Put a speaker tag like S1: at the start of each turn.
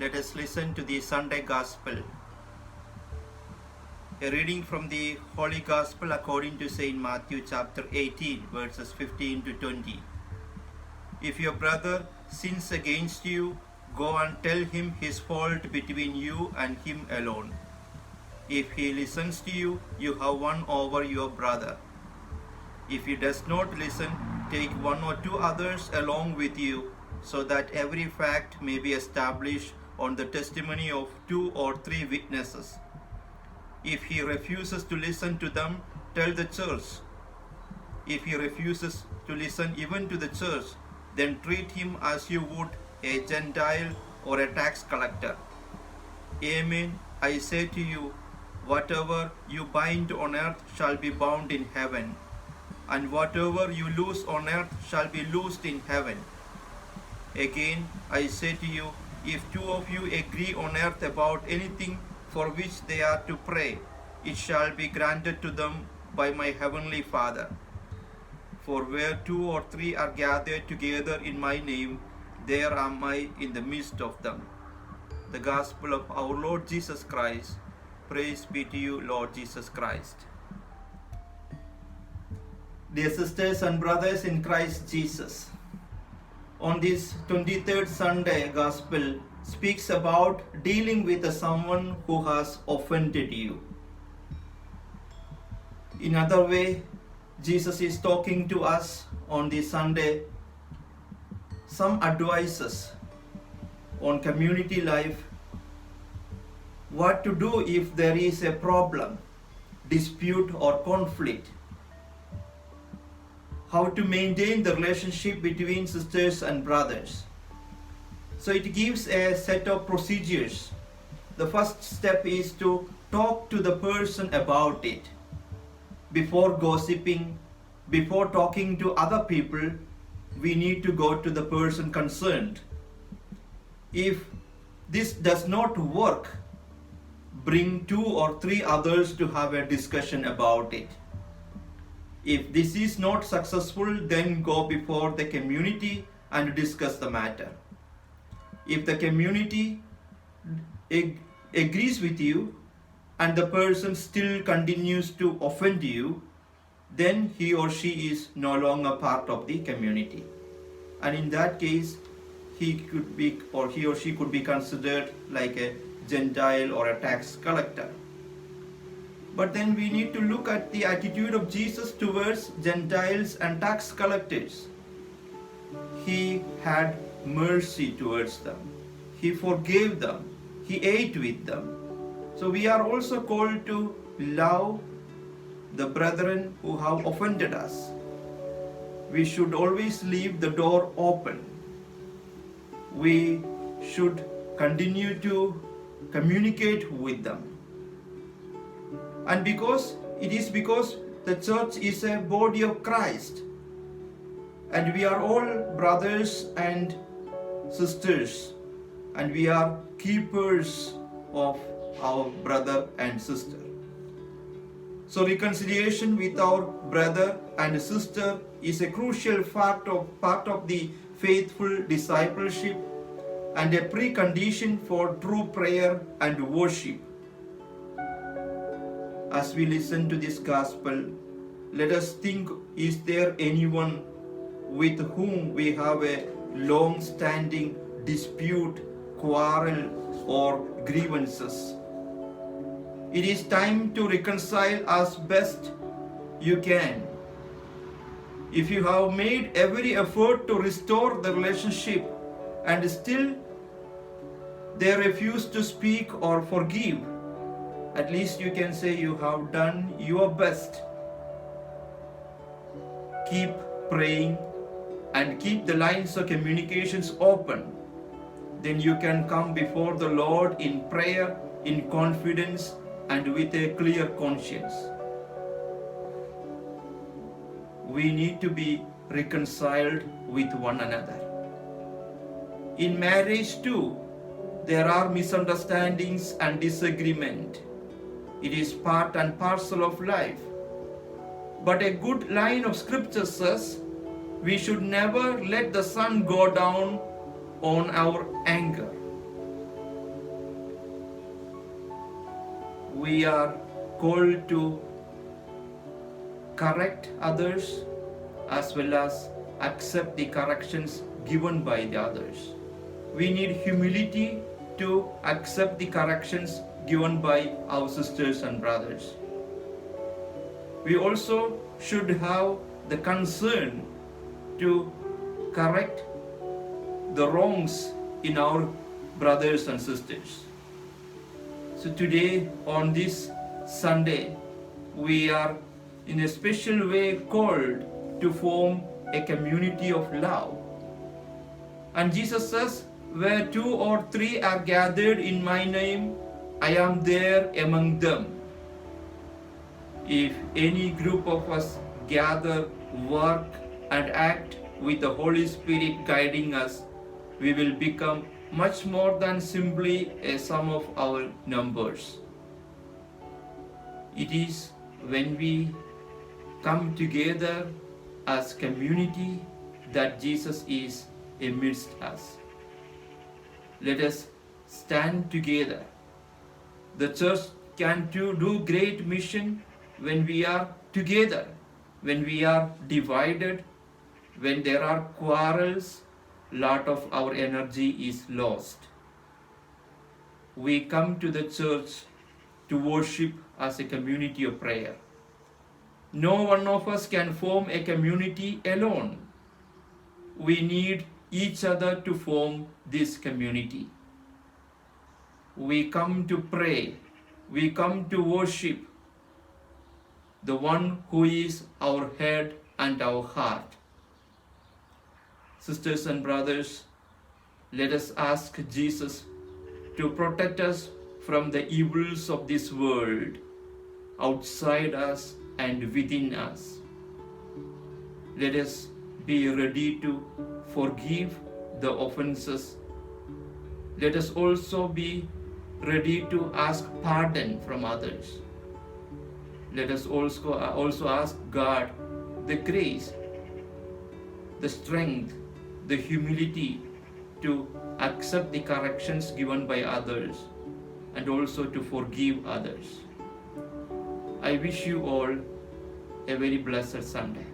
S1: Let us listen to the Sunday Gospel. A reading from the Holy Gospel according to St. Matthew chapter 18, verses 15 to 20. If your brother sins against you, go and tell him his fault between you and him alone. If he listens to you, you have won over your brother. If he does not listen, take one or two others along with you, so that every fact may be established on the testimony of 2 or 3 witnesses. If he refuses to listen to them, tell the church. If he refuses to listen even to the church, then treat him as you would a Gentile or a tax collector. Amen, I say to you, whatever you bind on earth shall be bound in heaven, and whatever you loose on earth shall be loosed in heaven. Again, I say to you, if 2 of you agree on earth about anything for which they are to pray, it shall be granted to them by my heavenly Father. For where 2 or 3 are gathered together in my name, there am I in the midst of them. The Gospel of our Lord Jesus Christ. Praise be to you, Lord Jesus Christ. Dear sisters and brothers in Christ Jesus, on this 23rd Sunday, Gospel speaks about dealing with someone who has offended you. In other way, Jesus is talking to us on this Sunday some advices on community life, what to do if there is a problem, dispute or conflict, how to maintain the relationship between sisters and brothers. So it gives a set of procedures. The first step is to talk to the person about it. Before gossiping, before talking to other people, we need to go to the person concerned. If this does not work, bring 2 or 3 others to have a discussion about it. If this is not successful, then go before the community and discuss the matter. If the community agrees with you and the person still continues to offend you, then he or she is no longer part of the community. And in that case, he or she could be considered like a Gentile or a tax collector. But then we need to look at the attitude of Jesus towards Gentiles and tax collectors. He had mercy towards them. He forgave them. He ate with them. So we are also called to love the brethren who have offended us. We should always leave the door open. We should continue to communicate with them. And because the church is a body of Christ, and we are all brothers and sisters, and we are keepers of our brother and sister. So reconciliation with our brother and sister is a crucial part of the faithful discipleship and a precondition for true prayer and worship. As we listen to this gospel, let us think, is there anyone with whom we have a long-standing dispute, quarrel, or grievances? It is time to reconcile as best you can. If you have made every effort to restore the relationship and still they refuse to speak or forgive, at least you can say you have done your best. Keep praying and keep the lines of communications open. Then you can come before the Lord in prayer, in confidence, and with a clear conscience. We need to be reconciled with one another. In marriage too, there are misunderstandings and disagreement. It is part and parcel of life. But a good line of scripture says, we should never let the sun go down on our anger. we are called to correct others as well as accept the corrections given by the others. We need humility to accept the corrections given by our sisters and brothers. We also should have the concern to correct the wrongs in our brothers and sisters. So today, on this Sunday, we are in a special way called to form a community of love. And Jesus says, where 2 or 3 are gathered in my name, I am there among them. If any group of us gather, work, and act with the Holy Spirit guiding us, we will become much more than simply a sum of our numbers. It is when we come together as community that Jesus is amidst us. Let us stand together. The church can do great mission when we are together, when we are divided, when there are quarrels, lot of our energy is lost. We come to the church to worship as a community of prayer. No one of us can form a community alone. We need each other to form this community. We come to pray. We come to worship the one who is our head and our heart. Sisters and brothers, let us ask Jesus to protect us from the evils of this world, outside us and within us. Let us be ready to forgive the offenses. Let us also be ready to ask pardon from others. Let us also ask God the grace, the strength, the humility to accept the corrections given by others and also to forgive others. I wish you all a very blessed Sunday.